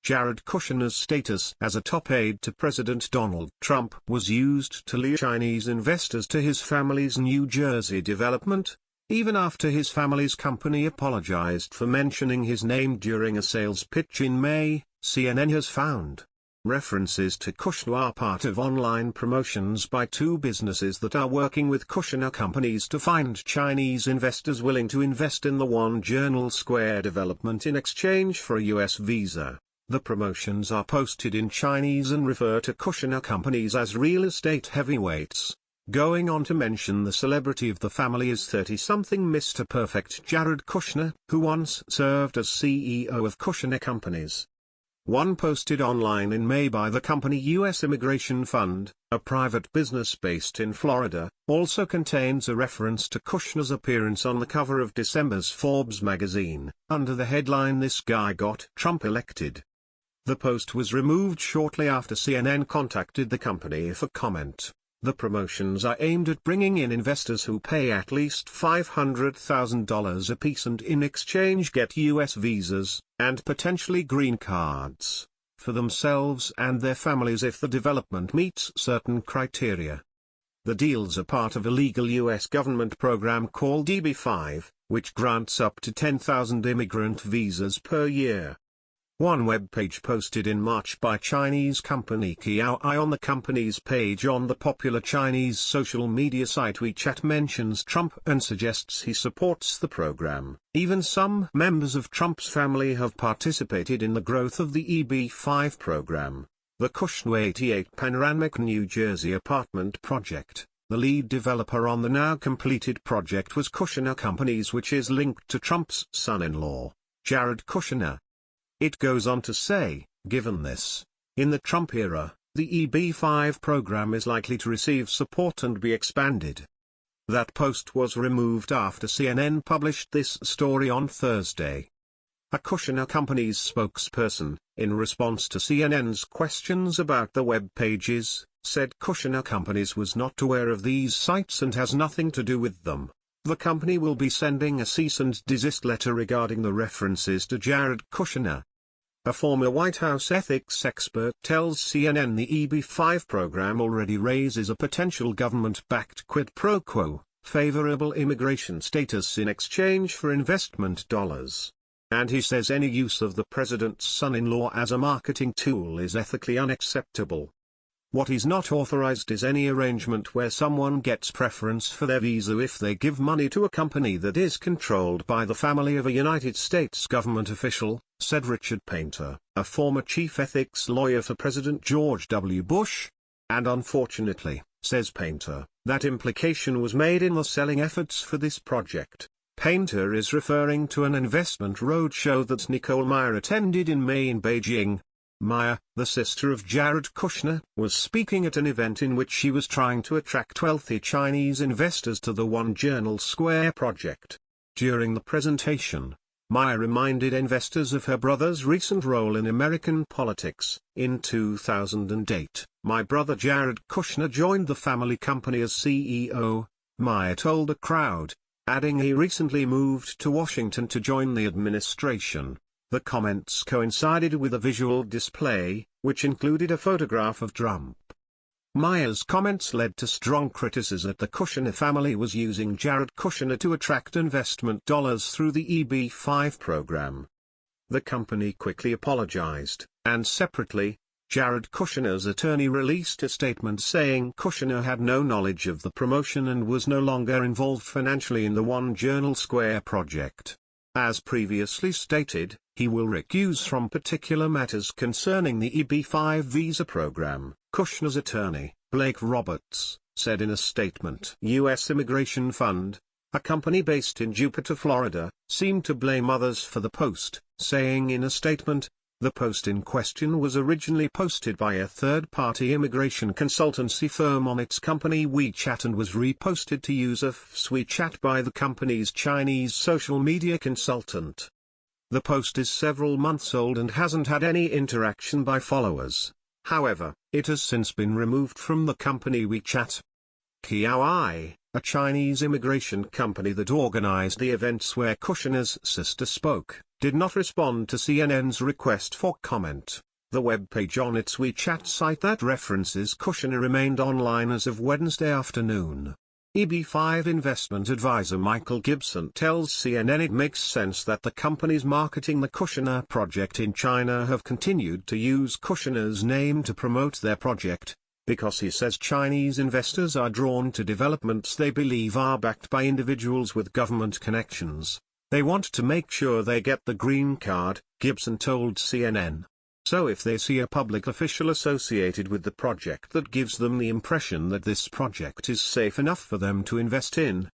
Jared Kushner's status as a top aide to President Donald Trump was used to lure Chinese investors to his family's New Jersey development, even after his family's company apologized for mentioning his name during a sales pitch in May, CNN has found. References to Kushner are part of online promotions by two businesses that are working with Kushner companies to find Chinese investors willing to invest in the One Journal Square development in exchange for a U.S. visa. The promotions are posted in Chinese and refer to Kushner companies as real estate heavyweights, going on to mention the celebrity of the family is 30-something Mr. Perfect Jared Kushner, who once served as CEO of Kushner Companies. One posted online in May by the company U.S. Immigration Fund, a private business based in Florida, also contains a reference to Kushner's appearance on the cover of December's Forbes magazine, under the headline "This Guy Got Trump Elected." The post was removed shortly after CNN contacted the company for comment. The promotions are aimed at bringing in investors who pay at least $500,000 apiece and in exchange get U.S. visas, and potentially green cards, for themselves and their families if the development meets certain criteria. The deals are part of a legal U.S. government program called EB-5, which grants up to 10,000 immigrant visas per year. One web page posted in March by Chinese company Kiaoi on the company's page on the popular Chinese social media site WeChat mentions Trump and suggests he supports the program. Even some members of Trump's family have participated in the growth of the EB-5 program. The Kushner 88 Panoramic New Jersey apartment project, the lead developer on the now completed project, was Kushner Companies, which is linked to Trump's son-in-law, Jared Kushner. It goes on to say, given this, in the Trump era, the EB-5 program is likely to receive support and be expanded. That post was removed after CNN published this story on Thursday. A Kushner Company's spokesperson, in response to CNN's questions about the web pages, said Kushner Companies was not aware of these sites and has nothing to do with them. The company will be sending a cease and desist letter regarding the references to Jared Kushner. A former White House ethics expert tells CNN the EB-5 program already raises a potential government-backed quid pro quo, favorable immigration status in exchange for investment dollars. And he says any use of the president's son-in-law as a marketing tool is ethically unacceptable. What is not authorized is any arrangement where someone gets preference for their visa if they give money to a company that is controlled by the family of a United States government official, said Richard Painter, a former chief ethics lawyer for President George W. Bush. And unfortunately, says Painter, that implication was made in the selling efforts for this project. Painter is referring to an investment roadshow that Nicole Meyer attended in May in Beijing. Meyer, the sister of Jared Kushner, was speaking at an event in which she was trying to attract wealthy Chinese investors to the One Journal Square project. During the presentation, Meyer reminded investors of her brother's recent role in American politics. In 2008, my brother Jared Kushner joined the family company as CEO, Meyer told a crowd, adding he recently moved to Washington to join the administration. The comments coincided with a visual display, which included a photograph of Trump. Meyer's comments led to strong criticism that the Kushner family was using Jared Kushner to attract investment dollars through the EB-5 program. The company quickly apologized, and separately, Jared Kushner's attorney released a statement saying Kushner had no knowledge of the promotion and was no longer involved financially in the One Journal Square project. As previously stated, he will recuse from particular matters concerning the EB-5 visa program, Kushner's attorney, Blake Roberts, said in a statement. U.S. Immigration Fund, a company based in Jupiter, Florida, seemed to blame others for the post, saying in a statement, the post in question was originally posted by a third-party immigration consultancy firm on its company WeChat and was reposted to users' WeChat by the company's Chinese social media consultant. The post is several months old and hasn't had any interaction by followers. However, it has since been removed from the company WeChat. Kiaoi, a Chinese immigration company that organized the events where Kushner's sister spoke, did not respond to CNN's request for comment. The web page on its WeChat site that references Kushner remained online as of Wednesday afternoon. EB5 investment advisor Michael Gibson tells CNN it makes sense that the companies marketing the Kushner project in China have continued to use Kushner's name to promote their project, because he says Chinese investors are drawn to developments they believe are backed by individuals with government connections. They want to make sure they get the green card, Gibson told CNN. So if they see a public official associated with the project that gives them the impression that this project is safe enough for them to invest in.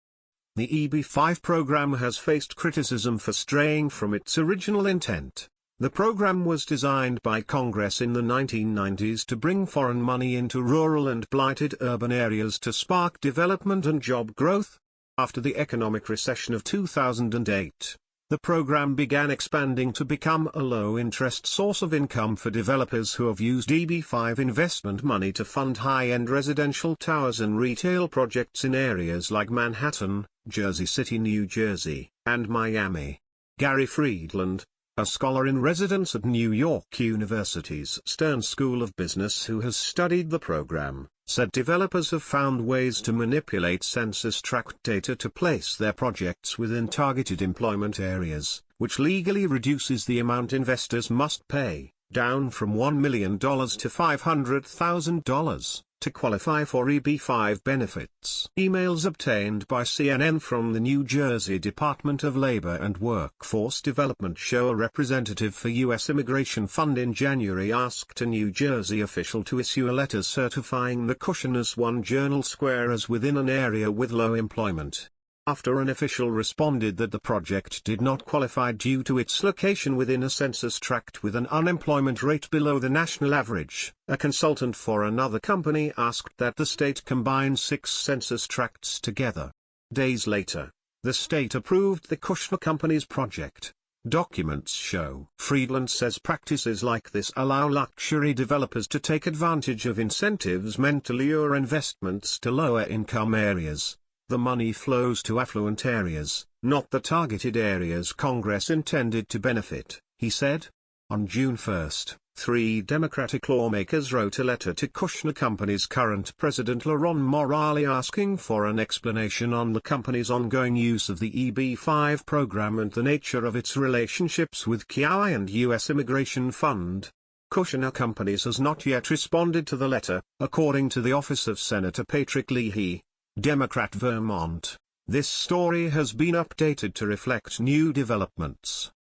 The EB5 program has faced criticism for straying from its original intent. The program was designed by Congress in the 1990s to bring foreign money into rural and blighted urban areas to spark development and job growth. After the economic recession of 2008, the program began expanding to become a low-interest source of income for developers who have used EB5 investment money to fund high-end residential towers and retail projects in areas like Manhattan, Jersey City, New Jersey, and Miami. Gary Friedland, a scholar in residence at New York University's Stern School of Business who has studied the program, said developers have found ways to manipulate census tract data to place their projects within targeted employment areas, which legally reduces the amount investors must pay, down from $1 million to $500,000, to qualify for EB5 benefits. Emails obtained by CNN from the New Jersey Department of Labor and Workforce Development show a representative for U.S. Immigration Fund in January asked a New Jersey official to issue a letter certifying the Kushner's One Journal Square as within an area with low employment. After an official responded that the project did not qualify due to its location within a census tract with an unemployment rate below the national average, a consultant for another company asked that the state combine 6 census tracts together. Days later, the state approved the Kushner company's project. Documents show. Friedland says practices like this allow luxury developers to take advantage of incentives meant to lure investments to lower-income areas. The money flows to affluent areas, not the targeted areas Congress intended to benefit, he said. On June 1, 3 Democratic lawmakers wrote a letter to Kushner Company's current president Laurent Morali asking for an explanation on the company's ongoing use of the EB5 program and the nature of its relationships with Kiai and U.S. Immigration Fund. Kushner Companies has not yet responded to the letter, according to the office of Senator Patrick Leahy, Democrat, Vermont. This story has been updated to reflect new developments.